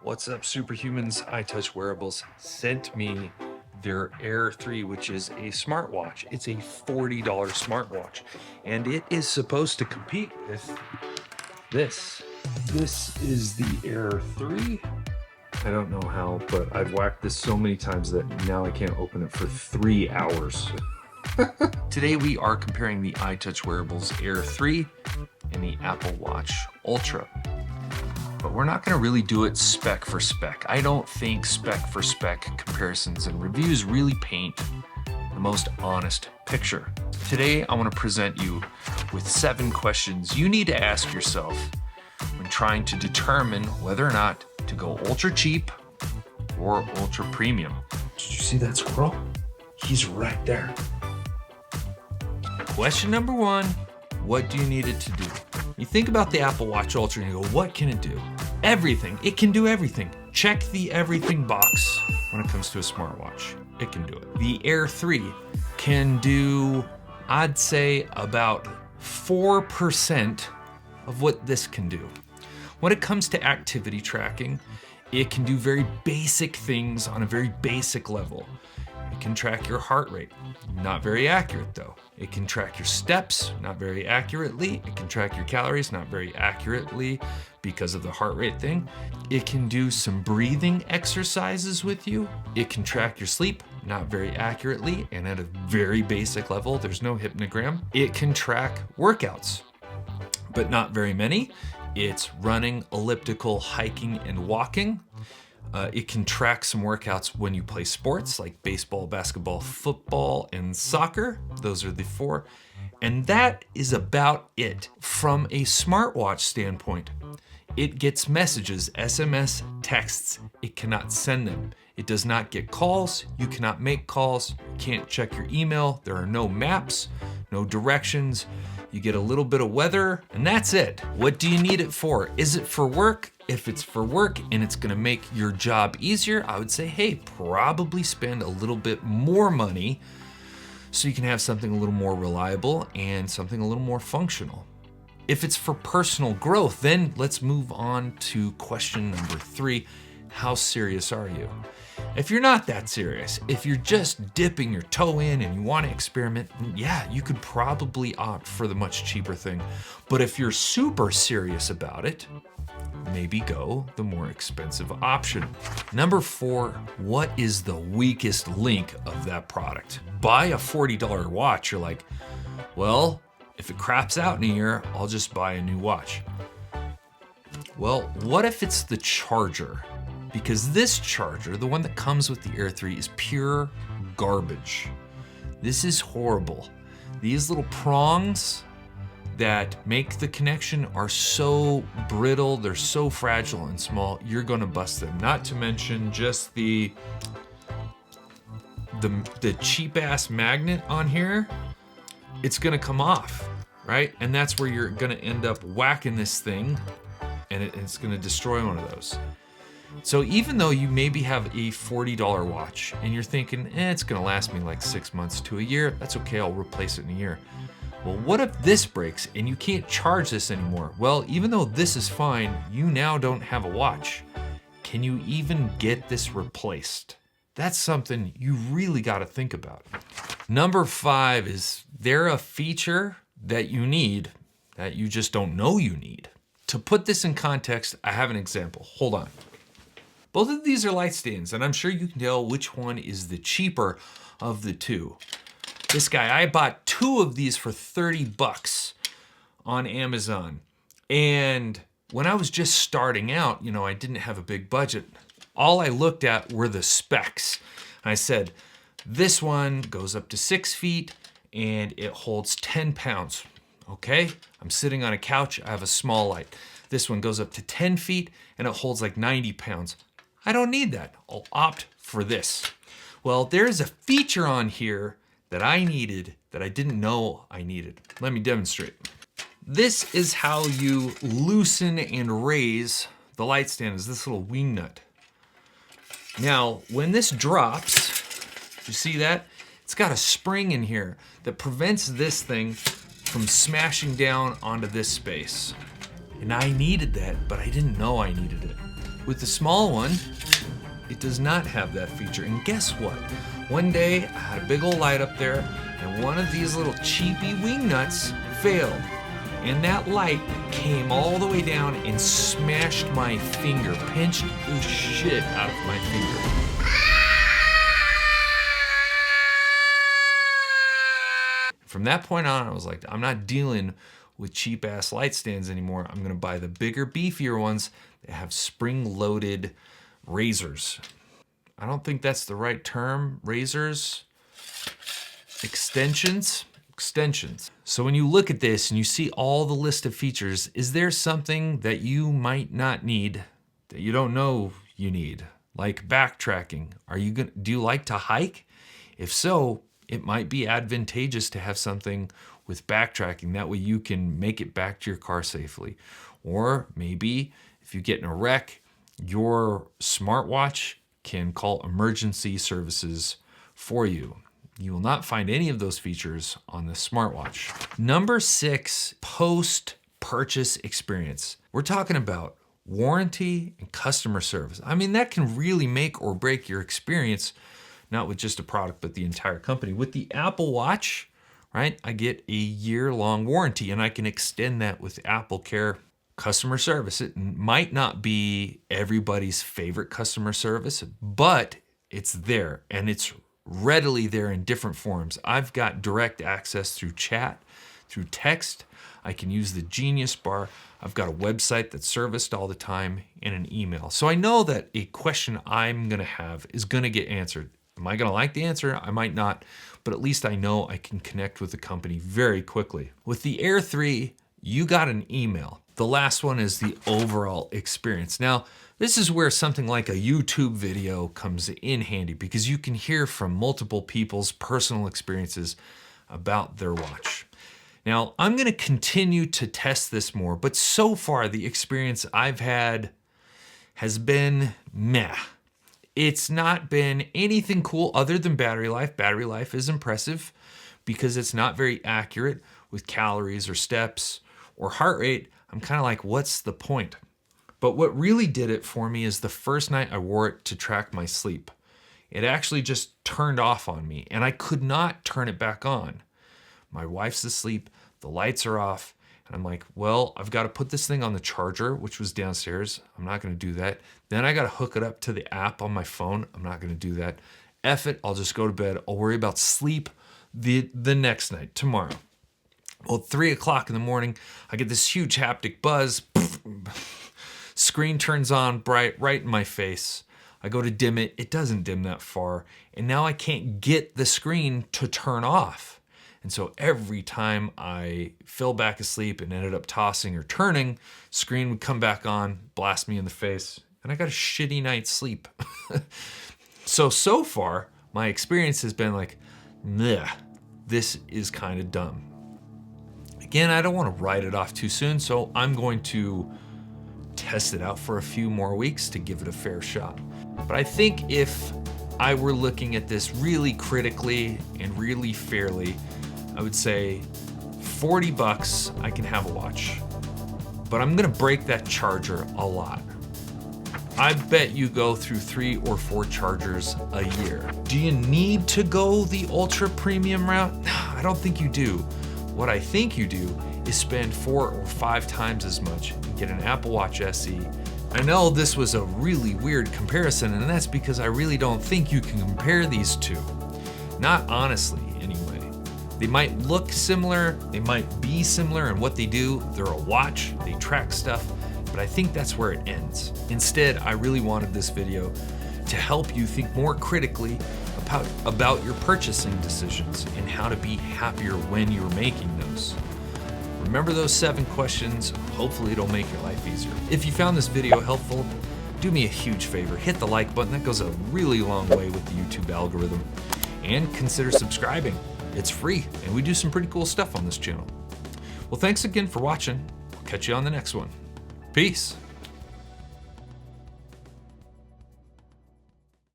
What's up, superhumans? iTouch Wearables sent me their Air 3, which is a smartwatch. It's a $40 smartwatch, and it is supposed to compete with this. This is the Air 3. I don't know how, but I've whacked this so many times that now I can't open it for 3 hours. Today we are comparing the iTouch Wearables Air 3 and the Apple Watch Ultra. But we're not gonna really do it spec for spec. I don't think spec for spec comparisons and reviews really paint the most honest picture. Today, I wanna present you with 7 questions you need to ask yourself when trying to determine whether or not to go ultra cheap or ultra premium. Did you see that squirrel? He's right there. Question number 1, what do you need it to do? You think about the Apple Watch Ultra and you go, what can it do? Everything. It can do everything. Check the everything box when it comes to a smartwatch. It can do it. The Air 3 can do, I'd say, about 4% of what this can do. When it comes to activity tracking, it can do very basic things on a very basic level. It can track your heart rate, not very accurate though. It can track your steps, not very accurately. It can track your calories, not very accurately because of the heart rate thing. It can do some breathing exercises with you. It can track your sleep, not very accurately and at a very basic level. There's no hypnogram. It can track workouts, but not very many. It's running, elliptical, hiking, and walking. It can track some workouts when you play sports like baseball, basketball, football, and soccer. Those are the 4. And that is about it. From a smartwatch standpoint, it gets messages, SMS, texts. It cannot send them. It does not get calls. You cannot make calls. You can't check your email. There are no maps, no directions. You get a little bit of weather, and that's it. What do you need it for? Is it for work? If it's for work and it's gonna make your job easier, I would say, hey, probably spend a little bit more money so you can have something a little more reliable and something a little more functional. If it's for personal growth, then let's move on to question number 3. How serious are you? If you're not that serious, if you're just dipping your toe in and you want to experiment, yeah, you could probably opt for the much cheaper thing. But if you're super serious about it, maybe go the more expensive option. Number 4, what is the weakest link of that product? Buy a $40 watch, you're like, well, if it craps out in a year, I'll just buy a new watch. Well, what if it's the charger? Because this charger, the one that comes with the Air 3, is pure garbage. This is horrible. These little prongs that make the connection are so brittle, they're so fragile and small, you're gonna bust them. Not to mention just the cheap ass magnet on here, it's gonna come off, right? And that's where you're gonna end up whacking this thing and it's gonna destroy one of those. So even though you maybe have a $40 watch and you're thinking, it's gonna last me like 6 months to a year, that's okay, I'll replace it in a year. Well, what if this breaks and you can't charge this anymore? Well, even though this is fine, you now don't have a watch. Can you even get this replaced? That's something you really gotta think about. Number 5, is there a feature that you need that you just don't know you need? To put this in context, I have an example. Hold on. Both of these are light stands, and I'm sure you can tell which one is the cheaper of the 2. This guy, I bought 2 of these for $30 on Amazon. And when I was just starting out, I didn't have a big budget. All I looked at were the specs. I said, this one goes up to 6 feet and it holds 10 pounds. Okay, I'm sitting on a couch, I have a small light. This one goes up to 10 feet and it holds like 90 pounds. I don't need that. I'll opt for this. Well, there's a feature on here that I needed that I didn't know I needed. Let me demonstrate. This is how you loosen and raise the light stand, is this little wing nut. Now, when this drops, you see that? It's got a spring in here that prevents this thing from smashing down onto this space. And I needed that, but I didn't know I needed it. With the small one, it does not have that feature. And guess what? One day, I had a big old light up there, and one of these little cheapy wing nuts failed. And that light came all the way down and smashed my finger, pinched the shit out of my finger. From that point on, I was like, I'm not dealing with cheap ass light stands anymore. I'm gonna buy the bigger, beefier ones that have spring-loaded razors. I don't think that's the right term, razors. Extensions. So when you look at this and you see all the list of features, is there something that you might not need that you don't know you need? Like backtracking. Do you like to hike? If so, it might be advantageous to have something with backtracking. That way you can make it back to your car safely. Or maybe if you get in a wreck, your smartwatch can call emergency services for you. You will not find any of those features on the smartwatch. Number 6, post-purchase experience. We're talking about warranty and customer service. I mean, that can really make or break your experience, not with just a product, but the entire company. With the Apple Watch, right, I get a year-long warranty, and I can extend that with Apple Care customer service. It might not be everybody's favorite customer service, but it's there, and it's readily there in different forms. I've got direct access through chat, through text. I can use the Genius Bar. I've got a website that's serviced all the time, and an email. So I know that a question I'm gonna have is gonna get answered. Am I gonna like the answer? I might not, but at least I know I can connect with the company very quickly. With the Air 3, you got an email. The last one is the overall experience. Now, this is where something like a YouTube video comes in handy, because you can hear from multiple people's personal experiences about their watch. Now, I'm gonna continue to test this more, but so far the experience I've had has been meh. It's not been anything cool other than battery life. Battery life is impressive because it's not very accurate with calories or steps or heart rate. I'm kind of like, what's the point? But what really did it for me is the first night I wore it to track my sleep. It actually just turned off on me, and I could not turn it back on. My wife's asleep, the lights are off, and I'm like, well, I've got to put this thing on the charger, which was downstairs. I'm not going to do that. Then I got to hook it up to the app on my phone. I'm not going to do that. F it, I'll just go to bed. I'll worry about sleep the next night, tomorrow. Well, 3 o'clock in the morning, I get this huge haptic buzz. Screen turns on bright right in my face. I go to dim it. It doesn't dim that far. And now I can't get the screen to turn off. And so every time I fell back asleep and ended up tossing or turning, screen would come back on, blast me in the face, and I got a shitty night's sleep. So far, my experience has been like, meh, this is kind of dumb. Again, I don't want to write it off too soon, so I'm going to test it out for a few more weeks to give it a fair shot. But I think if I were looking at this really critically and really fairly, I would say $40 I can have a watch. But I'm gonna break that charger a lot. I bet you go through 3 or 4 chargers a year. Do you need to go the ultra premium route? No, I don't think you do. What I think you do is spend 4 or 5 times as much and get an Apple Watch SE. I know this was a really weird comparison, and that's because I really don't think you can compare these two. Not honestly, anyway. They might look similar, they might be similar in what they do. They're a watch, they track stuff, but I think that's where it ends. Instead, I really wanted this video to help you think more critically about your purchasing decisions and how to be happier when you're making those. Remember those 7 questions. Hopefully it'll make your life easier. If you found this video helpful, do me a huge favor. Hit the like button. That goes a really long way with the YouTube algorithm. And consider subscribing. It's free, and we do some pretty cool stuff on this channel. Well, thanks again for watching. I'll catch you on the next one. Peace.